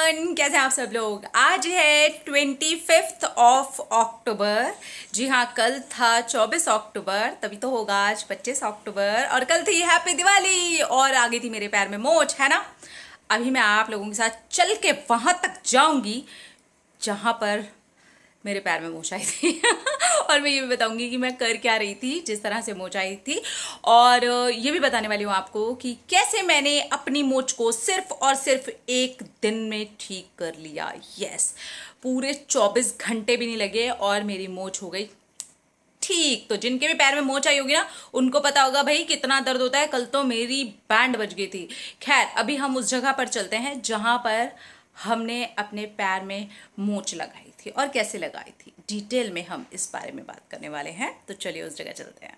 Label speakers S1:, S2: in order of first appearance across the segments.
S1: कैसे हैं आप सब लोग। आज है 25 अक्टूबर। जी हाँ, कल था 24 अक्टूबर, तभी तो होगा आज 25 अक्टूबर। और कल थी हैप्पी दिवाली और आ गई थी मेरे पैर में मोच, है ना। अभी मैं आप लोगों के साथ चल के वहां तक जाऊंगी जहां पर मेरे पैर में मोच आई थी और मैं ये भी बताऊंगी कि मैं कर क्या रही थी जिस तरह से मोच आई थी। और ये भी बताने वाली हूँ आपको कि कैसे मैंने अपनी मोच को सिर्फ और सिर्फ एक दिन में ठीक कर लिया। यस, पूरे 24 घंटे भी नहीं लगे और मेरी मोच हो गई ठीक। तो जिनके भी पैर में मोच आई होगी ना, उनको पता होगा भाई कितना दर्द होता है। कल तो मेरी बैंड बज गई थी। खैर, अभी हम उस जगह पर चलते हैं जहां पर हमने अपने पैर में मोच लगाई थी और कैसे लगाई थी। डिटेल में हम इस बारे में बात करने वाले हैं, तो चलिए उस जगह चलते हैं।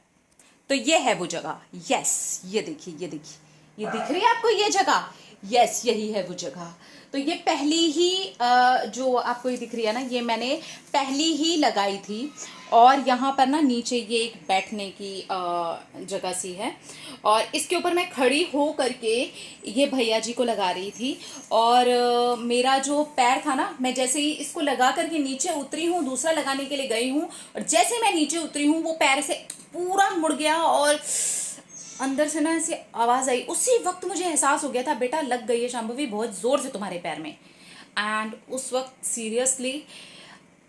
S1: तो ये है वो जगह। यस, ये देखिए, ये देखिए, ये दिख रही है आपको ये जगह। यस, यही है वो जगह। तो ये पहली ही जो आपको ये दिख रही है ना, ये मैंने पहली ही लगाई थी। और यहाँ पर ना नीचे ये एक बैठने की जगह सी है और इसके ऊपर मैं खड़ी हो करके ये भैया जी को लगा रही थी। और मेरा जो पैर था ना, मैं जैसे ही इसको लगा करके नीचे उतरी हूँ, दूसरा लगाने के लिए गई हूँ, और जैसे मैं नीचे उतरी हूँ वो पैर से पूरा मुड़ गया और अंदर से ना ऐसी आवाज आई। उसी वक्त मुझे एहसास हो गया था, बेटा लग गई है शांभवी बहुत जोर से तुम्हारे पैर में। एंड उस वक्त सीरियसली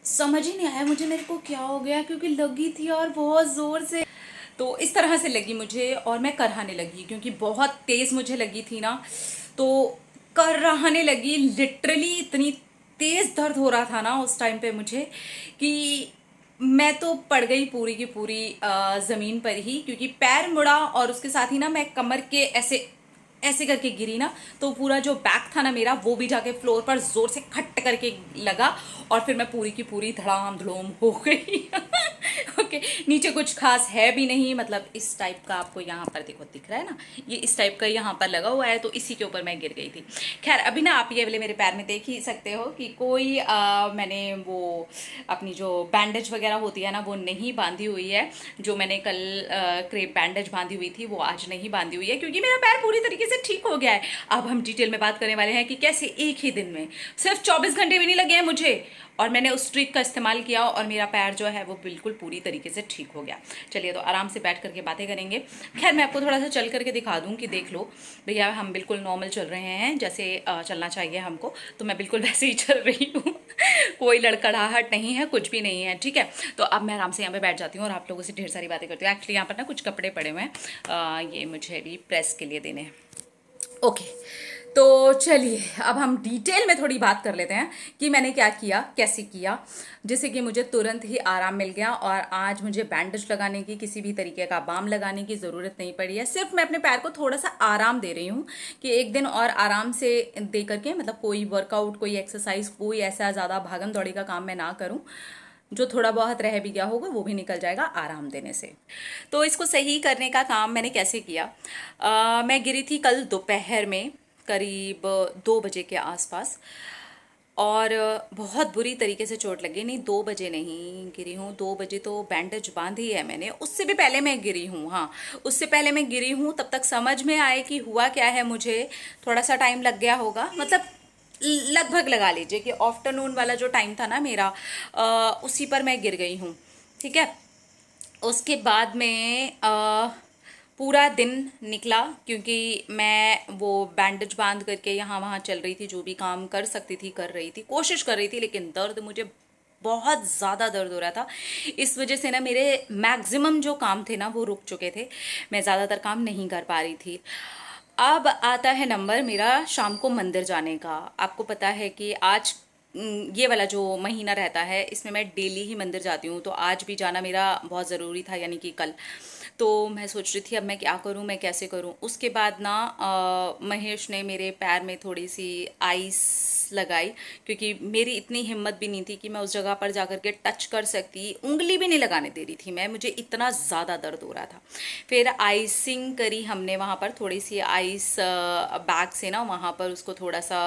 S1: समझ ही नहीं आया मुझे मेरे को क्या हो गया, क्योंकि लगी थी और बहुत जोर से। तो इस तरह से लगी मुझे और मैं करहाने लगी, क्योंकि बहुत तेज मुझे लगी थी ना, तो करहाने लगी। लिटरली इतनी तेज दर्द हो रहा था ना उस टाइम पे मुझे कि मैं तो पड़ गई पूरी की पूरी जमीन पर ही, क्योंकि पैर मुड़ा और उसके साथ ही ना मैं कमर के ऐसे ऐसे करके गिरी ना, तो पूरा जो बैक था ना मेरा, वो भी जाके फ्लोर पर जोर से खट करके लगा और फिर मैं पूरी की पूरी धड़ाम धड़ोम हो गई ओके, नीचे कुछ खास है भी नहीं, मतलब इस टाइप का आपको यहाँ पर देखो दिख रहा है ना, ये इस टाइप का यहाँ पर लगा हुआ है, तो इसी के ऊपर मैं गिर गई थी। खैर, अभी ना आप ये वाले मेरे पैर में देख ही सकते हो कि कोई मैंने वो अपनी जो बैंडेज वगैरह होती है ना, वो नहीं बांधी हुई है। जो मैंने कल क्रेप बैंडेज बांधी हुई थी वो आज नहीं बांधी हुई है, क्योंकि मेरा पैर पूरी तरीके से ठीक हो गया है। अब हम डिटेल में बात करने वाले हैं कि कैसे एक ही दिन में, सिर्फ 24 घंटे भी नहीं लगे हैं मुझे, और मैंने उस ट्रिक का इस्तेमाल किया और मेरा पैर जो है वो बिल्कुल पूरी तरीके से ठीक हो गया। चलिए, तो आराम से बैठ करके बातें करेंगे। खैर, मैं आपको थोड़ा सा चल करके दिखा दूं कि देख लो भैया, हम बिल्कुल नॉर्मल चल रहे हैं, जैसे चलना चाहिए हमको। तो मैं बिल्कुल वैसे ही चल रही हूँ कोई लड़खड़ाहट नहीं है, कुछ भी नहीं है, ठीक है। तो अब मैं आराम से यहाँ पे बैठ जाती हूँ और आप लोगों से ढेर सारी बातें करती हूँ। एक्चुअली यहाँ पर ना कुछ कपड़े पड़े हुए हैं, ये मुझे भी प्रेस के लिए देने हैं। ओके, तो चलिए अब हम डिटेल में थोड़ी बात कर लेते हैं कि मैंने क्या किया, कैसे किया, जिससे कि मुझे तुरंत ही आराम मिल गया। और आज मुझे बैंडेज लगाने की, किसी भी तरीके का बाम लगाने की ज़रूरत नहीं पड़ी है। सिर्फ मैं अपने पैर को थोड़ा सा आराम दे रही हूँ कि एक दिन और आराम से दे करके, मतलब कोई वर्कआउट, कोई एक्सरसाइज, कोई ऐसा ज़्यादा भागम दौड़ी का काम मैं ना करूँ। जो थोड़ा बहुत रह भी गया होगा वो भी निकल जाएगा आराम देने से। तो इसको सही करने का काम मैंने कैसे किया। मैं गिरी थी कल दोपहर में करीब 2 बजे के आसपास, और बहुत बुरी तरीके से चोट लगी। नहीं, 2 बजे नहीं गिरी हूँ, 2 बजे तो बैंडेज बांधी है मैंने, उससे भी पहले मैं गिरी हूँ। हाँ, उससे पहले मैं गिरी हूँ, तब तक समझ में आए कि हुआ क्या है। मुझे थोड़ा सा टाइम लग गया होगा, मतलब लगभग लगा लीजिए कि आफ्टरनून वाला जो टाइम था ना मेरा, उसी पर मैं गिर गई हूँ, ठीक है। उसके बाद में पूरा दिन निकला, क्योंकि मैं वो बैंडेज बांध करके यहाँ वहाँ चल रही थी, जो भी काम कर सकती थी कर रही थी, कोशिश कर रही थी, लेकिन दर्द, मुझे बहुत ज़्यादा दर्द हो रहा था। इस वजह से ना मेरे मैक्सिमम जो काम थे ना वो रुक चुके थे, मैं ज़्यादातर काम नहीं कर पा रही थी। अब आता है नंबर मेरा शाम को मंदिर जाने का। आपको पता है कि आज ये वाला जो महीना रहता है इसमें मैं डेली ही मंदिर जाती हूँ, तो आज भी जाना मेरा बहुत ज़रूरी था, यानी कि कल। तो मैं सोच रही थी अब मैं क्या करूँ, मैं कैसे करूँ। उसके बाद ना महेश ने मेरे पैर में थोड़ी सी आइस लगाई, क्योंकि मेरी इतनी हिम्मत भी नहीं थी कि मैं उस जगह पर जाकर के टच कर सकती, उंगली भी नहीं लगाने दे रही थी मैं, मुझे इतना ज़्यादा दर्द हो रहा था। फिर आइसिंग करी हमने वहाँ पर, थोड़ी सी आइस बैग से ना वहाँ पर उसको थोड़ा सा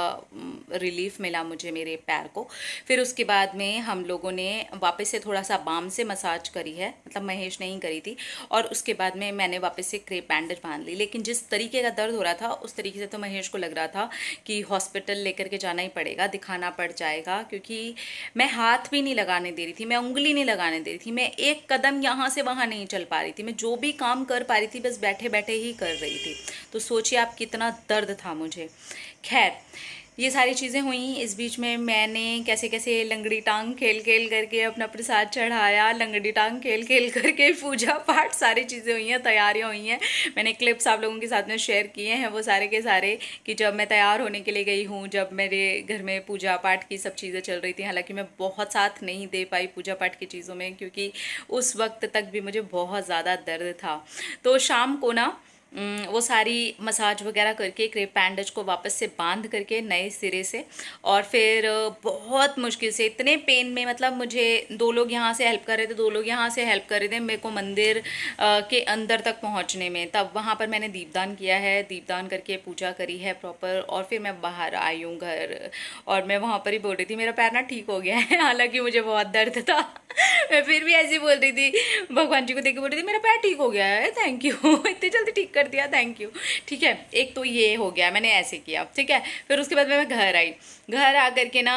S1: रिलीफ मिला मुझे मेरे पैर को। फिर उसके बाद में हम लोगों ने वापस से थोड़ा सा बाम से मसाज करी है, मतलब महेश नहीं करी थी। और उसके बाद में मैंने वापस से क्रेप बैंडेज बांध ली, लेकिन जिस तरीके का दर्द हो रहा था उस तरीके से तो महेश को लग रहा था कि हॉस्पिटल लेकर के जाना ही ही पड़ेगा, दिखाना पड़ जाएगा, क्योंकि मैं हाथ भी नहीं लगाने दे रही थी, मैं उंगली नहीं लगाने दे रही थी, मैं एक कदम यहाँ से वहाँ नहीं चल पा रही थी, मैं जो भी काम कर पा रही थी बस बैठे बैठे ही कर रही थी। तो सोचिए आप कितना दर्द था मुझे। खैर, ये सारी चीज़ें हुई। इस बीच में मैंने कैसे कैसे लंगड़ी टांग खेल खेल करके अपना प्रसाद चढ़ाया, लंगड़ी टांग खेल खेल करके पूजा पाठ सारी चीज़ें हुई हैं, तैयारियां हुई हैं। मैंने क्लिप्स आप लोगों के साथ में शेयर किए हैं वो सारे के सारे, कि जब मैं तैयार होने के लिए गई हूँ, जब मेरे घर में पूजा पाठ की सब चीज़ें चल रही थी। हालांकि मैं बहुत साथ नहीं दे पाई पूजा पाठ की चीज़ों में, क्योंकि उस वक्त तक भी मुझे बहुत ज़्यादा दर्द था। तो शाम को ना वो सारी मसाज वगैरह करके क्रेप बैंडेज को वापस से बांध करके नए सिरे से, और फिर बहुत मुश्किल से, इतने पेन में, मतलब मुझे 2 लोग यहाँ से हेल्प कर रहे थे, 2 लोग यहाँ से हेल्प कर रहे थे मेरे को मंदिर के अंदर तक पहुँचने में। तब वहाँ पर मैंने दीपदान किया है, दीपदान करके पूजा करी है प्रॉपर, और फिर मैं बाहर आई हूँ घर। और मैं वहाँ पर ही बोल रही थी मेरा पैर ना ठीक हो गया है, हालांकि मुझे बहुत दर्द था। मैं फिर भी ऐसी बोल रही थी, भगवान जी को देख के बोल रही थी मेरा पैर ठीक हो गया है, थैंक यू, इतनी जल्दी ठीक कर दिया, थैंक यू। ठीक है, एक तो ये हो गया, मैंने ऐसे किया। ठीक है, फिर उसके बाद मैं घर आई। घर आकर के ना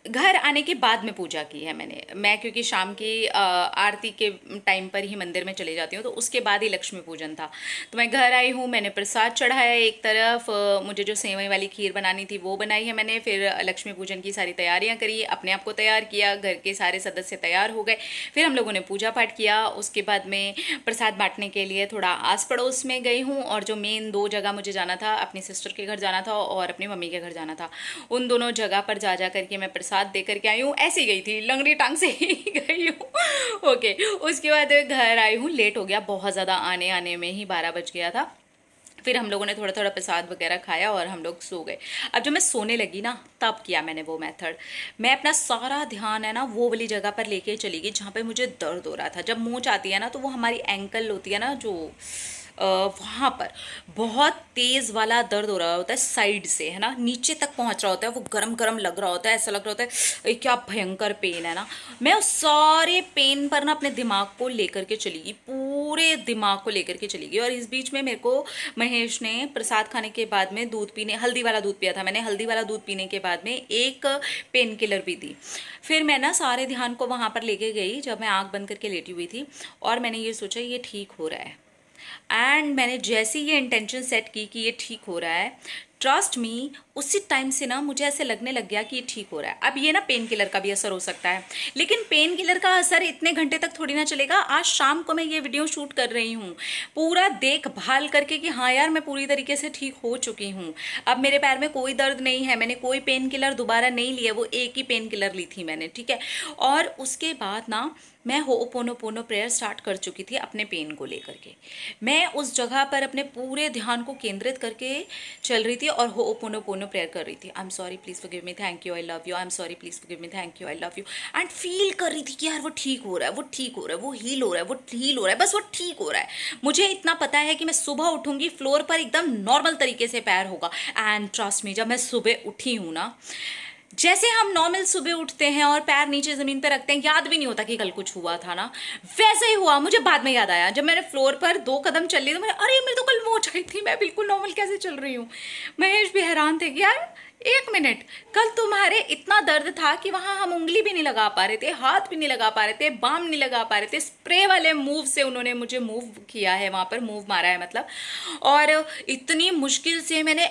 S1: घर आने के बाद में पूजा की है मैं क्योंकि शाम की आरती के टाइम पर ही मंदिर में चले जाती हूँ, तो उसके बाद ही लक्ष्मी पूजन था। तो मैं घर आई हूँ, मैंने प्रसाद चढ़ाया एक तरफ, मुझे जो सेवई वाली खीर बनानी थी वो बनाई है मैंने, फिर लक्ष्मी पूजन की सारी तैयारियां करी, अपने आप को तैयार किया, घर के सारे सदस्य तैयार हो गए, फिर हम लोगों ने पूजा पाठ किया। उसके बाद में प्रसाद बांटने के लिए थोड़ा आस पड़ोस में गई हूँ, और जो मेन 2 जगह मुझे जाना था, अपनी सिस्टर के घर जाना था और अपनी मम्मी के घर जाना था, उन दोनों जगह पर जा करके मैं प्रसाद दे करके आई हूँ। ऐसे ही गई थी, लंगड़ी टांग से ही गई हूँ। ओके, उसके बाद घर आई हूँ, लेट हो गया बहुत ज़्यादा, आने आने में ही 12 बज गया था। फिर हम लोगों ने थोड़ा थोड़ा प्रसाद वगैरह खाया और हम लोग सो गए। अब जब मैं सोने लगी ना, तब किया मैंने वो मेथड, मैं अपना सारा ध्यान है ना वो वाली जगह पर लेके चली गई जहाँ पे मुझे दर्द हो रहा था। जब मोच आती है ना, तो वो हमारी एंकल होती है ना, जो वहाँ पर बहुत तेज़ वाला दर्द हो रहा होता है, साइड से, है ना, नीचे तक पहुँच रहा होता है, वो गरम गरम लग रहा होता है, ऐसा लग रहा होता है ये क्या भयंकर पेन है ना। मैं उस सारे पेन पर ना अपने दिमाग को लेकर के चली गई, पूरे दिमाग को लेकर के चली गई। और इस बीच में मेरे को महेश ने प्रसाद खाने के बाद में दूध पीने, हल्दी वाला दूध पिया था मैंने, हल्दी वाला दूध पीने के बाद में एक पेन किलर भी दी। फिर मैं ना सारे ध्यान को वहाँ पर लेके गई, जब मैं आँख बंद करके लेटी हुई थी, और मैंने ये सोचा ये ठीक हो रहा है। एंड मैंने जैसे ये इंटेंशन सेट की कि ये ठीक हो रहा है, ट्रस्ट मी, उसी टाइम से ना मुझे ऐसे लगने लग गया कि ये ठीक हो रहा है। अब ये ना पेन किलर का भी असर हो सकता है, लेकिन पेन किलर का असर इतने घंटे तक थोड़ी ना चलेगा। आज शाम को मैं ये वीडियो शूट कर रही हूँ पूरा देखभाल करके कि हाँ यार मैं पूरी तरीके से ठीक हो चुकी हूँ, अब मेरे पैर में कोई दर्द नहीं है, मैंने कोई पेन किलर दोबारा नहीं लिया, वो एक ही पेन किलर ली थी मैंने। ठीक है, और उसके बाद ना मैं होओपोनोपोनो प्रेयर स्टार्ट कर चुकी थी अपने पेन को लेकर के। मैं उस जगह पर अपने पूरे ध्यान को केंद्रित करके चल रही थी और होओपोनोपोनो प्रेयर कर रही थी। I am sorry, please forgive me, thank you, I love you, I am sorry, please forgive me, thank you, I love you. And feel कर रही थी कि यार वो ठीक हो रहा है, वो ठीक हो रहा है, वो हील हो रहा है, वो हील हो रहा है, बस वो ठीक हो रहा है। मुझे इतना पता है कि मैं सुबह उठूंगी, फ्लोर पर एकदम नॉर्मल तरीके से पैर होगा। एंड ट्रस्ट मी, जब मैं सुबह उठी हूँ ना, जैसे हम नॉर्मल सुबह उठते हैं और पैर नीचे ज़मीन पे रखते हैं, याद भी नहीं होता कि कल कुछ हुआ था ना, वैसे ही हुआ। मुझे बाद में याद आया, जब मैंने फ्लोर पर 2 कदम चल ली तो मैंने, अरे मेरी तो कल मोच आई थी, मैं बिल्कुल नॉर्मल कैसे चल रही हूँ। महेश भी हैरान थे कि यार 1 मिनट, कल तुम्हारे इतना दर्द था कि वहाँ हम उंगली भी नहीं लगा पा रहे थे, हाथ भी नहीं लगा पा रहे थे, बाम नहीं लगा पा रहे थे, स्प्रे वाले मूव से उन्होंने मुझे मूव किया है, वहाँ पर मूव मारा है मतलब। और इतनी मुश्किल से मैंने,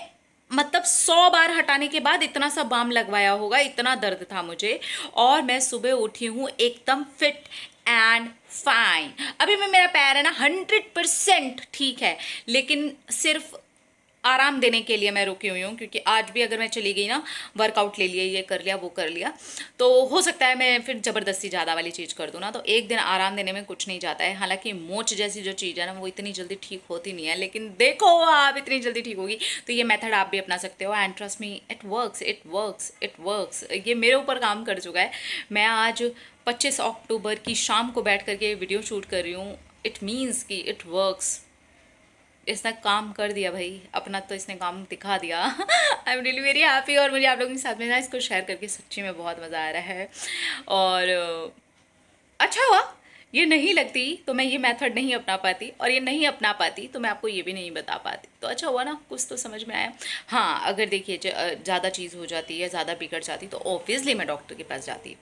S1: मतलब 100 बार हटाने के बाद इतना सा बाम लगवाया होगा, इतना दर्द था मुझे। और मैं सुबह उठी हूँ एकदम फिट एंड फाइन। अभी मैं, मेरा पैर है ना 100% ठीक है, लेकिन सिर्फ आराम देने के लिए मैं रुकी हुई हूँ, क्योंकि आज भी अगर मैं चली गई ना, वर्कआउट ले लिया, ये कर लिया, वो कर लिया, तो हो सकता है मैं फिर ज़बरदस्ती ज़्यादा वाली चीज़ कर दूँ ना, तो एक दिन आराम देने में कुछ नहीं जाता है। हालांकि मोच जैसी जो चीज़ है ना, वो इतनी जल्दी ठीक होती नहीं है, लेकिन देखो आप इतनी जल्दी ठीक होगी, तो ये मेथड आप भी अपना सकते हो। And trust me, it works, it works, it works. ये मेरे ऊपर काम कर चुका है। मैं आज 25 अक्टूबर की शाम को बैठ करके वीडियो शूट कर रही हूँ। इट मीन्स कि इट वर्क्स, इसने काम कर दिया भाई अपना, तो इसने काम दिखा दिया। I am really very happy, और मुझे आप लोगों के साथ में ना इसको शेयर करके सच्ची में बहुत मज़ा आ रहा है। और अच्छा हुआ ये नहीं लगती तो मैं ये मेथड नहीं अपना पाती, और ये नहीं अपना पाती तो मैं आपको ये भी नहीं बता पाती। तो अच्छा हुआ ना, कुछ तो समझ में आया। हाँ, अगर देखिए ज़्यादा चीज़ हो जाती है, ज़्यादा बिगड़ जाती तो ऑब्वियसली मैं डॉक्टर के पास जाती,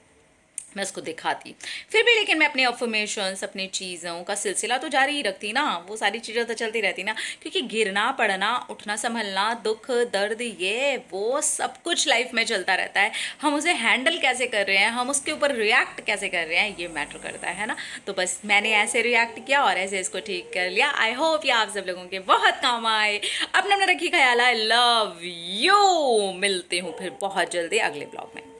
S1: मैं उसको दिखाती। फिर भी लेकिन मैं अपने अफर्मेशंस, अपनी चीज़ों का सिलसिला तो जारी ही रखती ना, वो सारी चीज़ें तो चलती रहती ना, क्योंकि गिरना पड़ना, उठना संभलना, दुख दर्द, ये वो सब कुछ लाइफ में चलता रहता है। हम उसे हैंडल कैसे कर रहे हैं, हम उसके ऊपर रिएक्ट कैसे कर रहे हैं, ये मैटर करता है ना। तो बस मैंने ऐसे रिएक्ट किया और ऐसे इसको ठीक कर लिया। आई होप ये आप सब लोगों के बहुत काम आए। अपना अपना रखिए ख्याल। I love you. मिलते हूँ फिर बहुत जल्दी अगले ब्लॉग में।